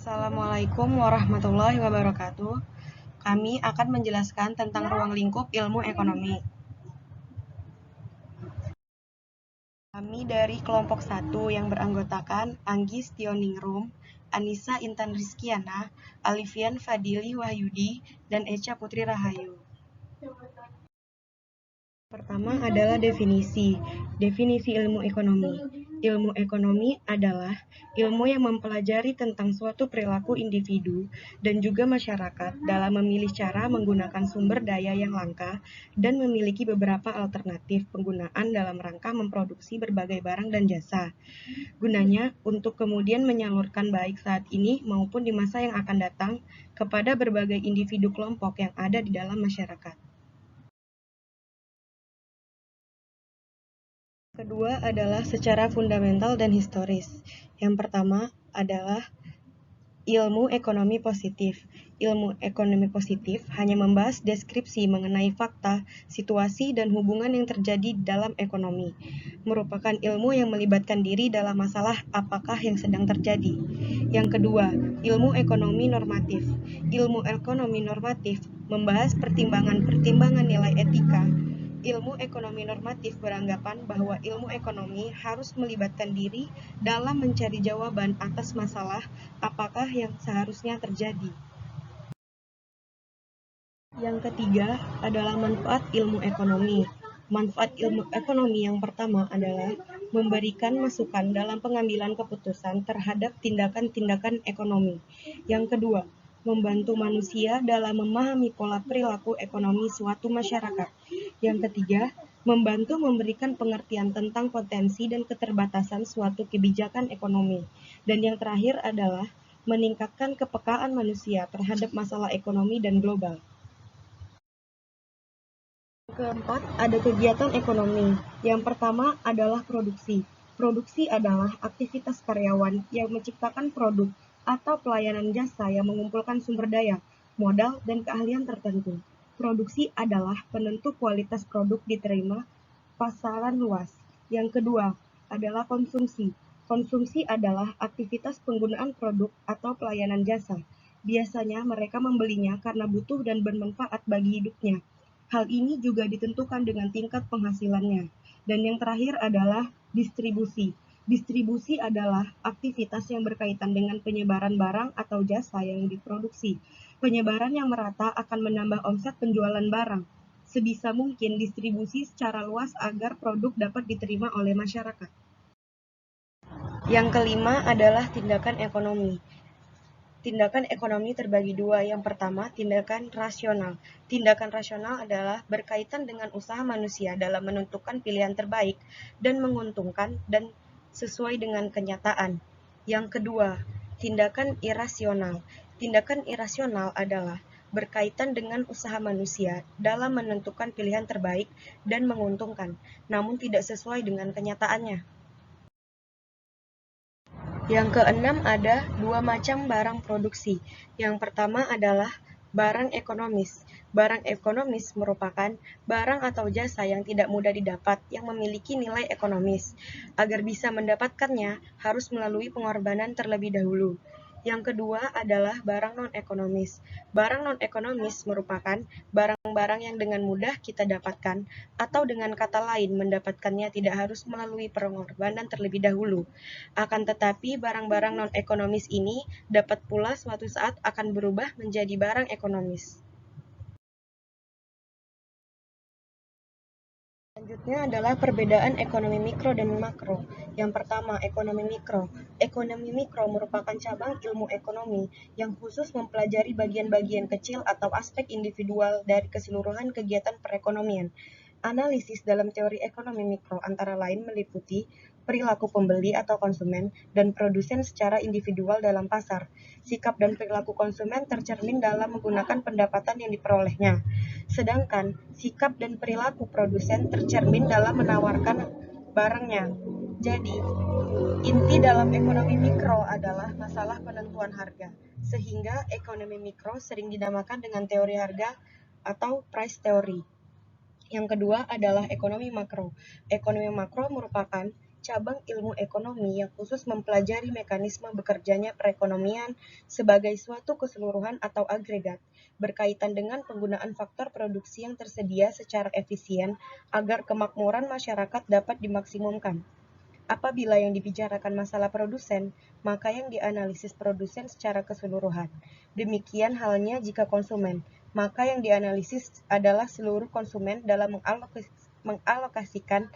Assalamualaikum warahmatullahi wabarakatuh. Kami akan menjelaskan tentang ruang lingkup ilmu ekonomi. Kami dari kelompok 1 yang beranggotakan Anggis Tioningrum, Anissa Intan Rizkiana, Alifian Fadili Wahyudi, dan Echa Putri Rahayu. Pertama adalah definisi. Definisi ilmu ekonomi. Ilmu ekonomi adalah ilmu yang mempelajari tentang suatu perilaku individu dan juga masyarakat dalam memilih cara menggunakan sumber daya yang langka dan memiliki beberapa alternatif penggunaan dalam rangka memproduksi berbagai barang dan jasa. Gunanya untuk kemudian menyalurkan baik saat ini maupun di masa yang akan datang kepada berbagai individu kelompok yang ada di dalam masyarakat. Kedua adalah secara fundamental dan historis. Yang pertama adalah ilmu ekonomi positif. Ilmu ekonomi positif hanya membahas deskripsi mengenai fakta, situasi, dan hubungan yang terjadi dalam ekonomi. Merupakan ilmu yang melibatkan diri dalam masalah apakah yang sedang terjadi. Yang kedua, ilmu ekonomi normatif. Ilmu ekonomi normatif membahas pertimbangan-pertimbangan nilai etika. Ilmu ekonomi normatif beranggapan bahwa ilmu ekonomi harus melibatkan diri dalam mencari jawaban atas masalah apakah yang seharusnya terjadi. Yang ketiga adalah manfaat ilmu ekonomi. Manfaat ilmu ekonomi yang pertama adalah memberikan masukan dalam pengambilan keputusan terhadap tindakan-tindakan ekonomi. Yang kedua, membantu manusia dalam memahami pola perilaku ekonomi suatu masyarakat. Yang ketiga, membantu memberikan pengertian tentang potensi dan keterbatasan suatu kebijakan ekonomi. Dan yang terakhir adalah meningkatkan kepekaan manusia terhadap masalah ekonomi dan global. Keempat, ada kegiatan ekonomi. Yang pertama adalah produksi. Produksi adalah aktivitas karyawan yang menciptakan produk atau pelayanan jasa yang mengumpulkan sumber daya, modal, dan keahlian tertentu. Produksi adalah penentu kualitas produk diterima pasaran luas. Yang kedua adalah konsumsi. Konsumsi adalah aktivitas penggunaan produk atau pelayanan jasa. Biasanya mereka membelinya karena butuh dan bermanfaat bagi hidupnya. Hal ini juga ditentukan dengan tingkat penghasilannya. Dan yang terakhir adalah distribusi. Distribusi adalah aktivitas yang berkaitan dengan penyebaran barang atau jasa yang diproduksi. Penyebaran yang merata akan menambah omset penjualan barang. Sebisa mungkin distribusi secara luas agar produk dapat diterima oleh masyarakat. Yang kelima adalah tindakan ekonomi. Tindakan ekonomi terbagi dua. Yang pertama, tindakan rasional. Tindakan rasional adalah berkaitan dengan usaha manusia dalam menentukan pilihan terbaik dan menguntungkan dan sesuai dengan kenyataan. Yang kedua, tindakan irasional. Tindakan irasional adalah berkaitan dengan usaha manusia dalam menentukan pilihan terbaik dan menguntungkan, namun tidak sesuai dengan kenyataannya. Yang keenam ada dua macam barang produksi. Yang pertama adalah barang ekonomis. Barang ekonomis merupakan barang atau jasa yang tidak mudah didapat yang memiliki nilai ekonomis. Agar bisa mendapatkannya harus melalui pengorbanan terlebih dahulu. Yang kedua adalah barang non-ekonomis. Barang non-ekonomis merupakan barang-barang yang dengan mudah kita dapatkan atau dengan kata lain mendapatkannya tidak harus melalui pengorbanan terlebih dahulu. Akan tetapi, barang-barang non-ekonomis ini dapat pula suatu saat akan berubah menjadi barang ekonomis. Selanjutnya adalah perbedaan ekonomi mikro dan makro. Yang pertama, ekonomi mikro. Ekonomi mikro merupakan cabang ilmu ekonomi yang khusus mempelajari bagian-bagian kecil atau aspek individual dari keseluruhan kegiatan perekonomian. Analisis dalam teori ekonomi mikro antara lain meliputi perilaku pembeli atau konsumen dan produsen secara individual dalam pasar. Sikap dan perilaku konsumen tercermin dalam menggunakan pendapatan yang diperolehnya. Sedangkan sikap dan perilaku produsen tercermin dalam menawarkan barangnya. Jadi, inti dalam ekonomi mikro adalah masalah penentuan harga. Sehingga ekonomi mikro sering dinamakan dengan teori harga atau price theory. Yang kedua adalah ekonomi makro. Ekonomi makro merupakan cabang ilmu ekonomi yang khusus mempelajari mekanisme bekerjanya perekonomian sebagai suatu keseluruhan atau agregat, berkaitan dengan penggunaan faktor produksi yang tersedia secara efisien agar kemakmuran masyarakat dapat dimaksimumkan. Apabila yang dibicarakan masalah produsen, maka yang dianalisis produsen secara keseluruhan. Demikian halnya jika konsumen, maka yang dianalisis adalah seluruh konsumen dalam mengalokasikan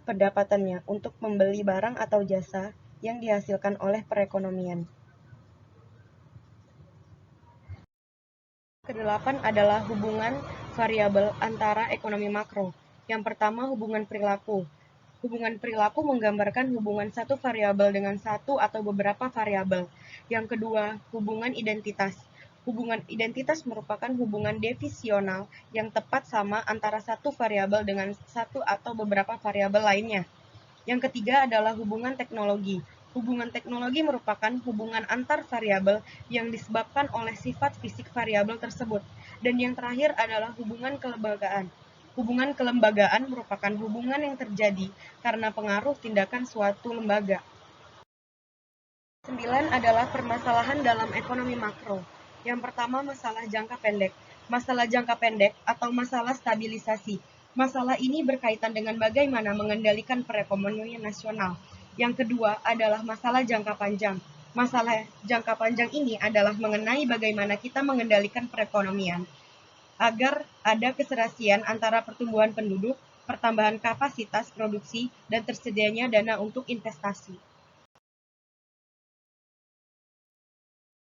pendapatannya untuk membeli barang atau jasa yang dihasilkan oleh perekonomian. Kedelapan adalah hubungan variabel antara ekonomi makro. Yang pertama, hubungan perilaku. Hubungan perilaku menggambarkan hubungan satu variabel dengan satu atau beberapa variabel. Yang kedua, hubungan identitas. Hubungan identitas merupakan hubungan defisional yang tepat sama antara satu variabel dengan satu atau beberapa variabel lainnya. Yang ketiga adalah hubungan teknologi. Hubungan teknologi merupakan hubungan antar variabel yang disebabkan oleh sifat fisik variabel tersebut. Dan yang terakhir adalah hubungan kelembagaan. Hubungan kelembagaan merupakan hubungan yang terjadi karena pengaruh tindakan suatu lembaga. 9 adalah permasalahan dalam ekonomi makro. Yang pertama, masalah jangka pendek. Masalah jangka pendek atau masalah stabilisasi. Masalah ini berkaitan dengan bagaimana mengendalikan perekonomian nasional. Yang kedua adalah masalah jangka panjang. Masalah jangka panjang ini adalah mengenai bagaimana kita mengendalikan perekonomian agar ada keserasian antara pertumbuhan penduduk, pertambahan kapasitas produksi, dan tersedianya dana untuk investasi.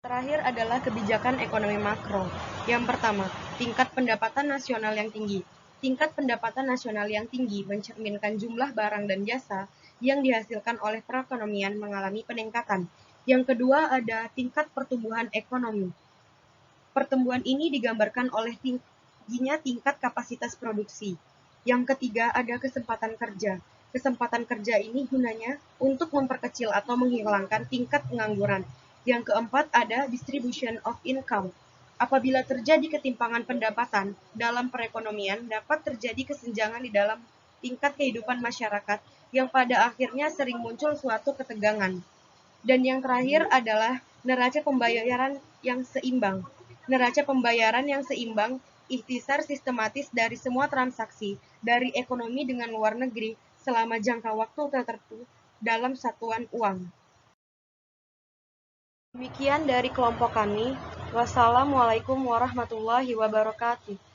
Terakhir adalah kebijakan ekonomi makro. Yang pertama, tingkat pendapatan nasional yang tinggi. Tingkat pendapatan nasional yang tinggi mencerminkan jumlah barang dan jasa yang dihasilkan oleh perekonomian mengalami peningkatan. Yang kedua ada tingkat pertumbuhan ekonomi. Pertumbuhan ini digambarkan oleh tingginya tingkat kapasitas produksi. Yang ketiga ada kesempatan kerja. Kesempatan kerja ini gunanya untuk memperkecil atau menghilangkan tingkat pengangguran. Yang keempat ada distribution of income. Apabila terjadi ketimpangan pendapatan dalam perekonomian, dapat terjadi kesenjangan di dalam tingkat kehidupan masyarakat yang pada akhirnya sering muncul suatu ketegangan. Dan yang terakhir adalah neraca pembayaran yang seimbang. Neraca pembayaran yang seimbang ikhtisar sistematis dari semua transaksi dari ekonomi dengan luar negeri selama jangka waktu tertentu dalam satuan uang. Demikian dari kelompok kami. Wassalamualaikum warahmatullahi wabarakatuh.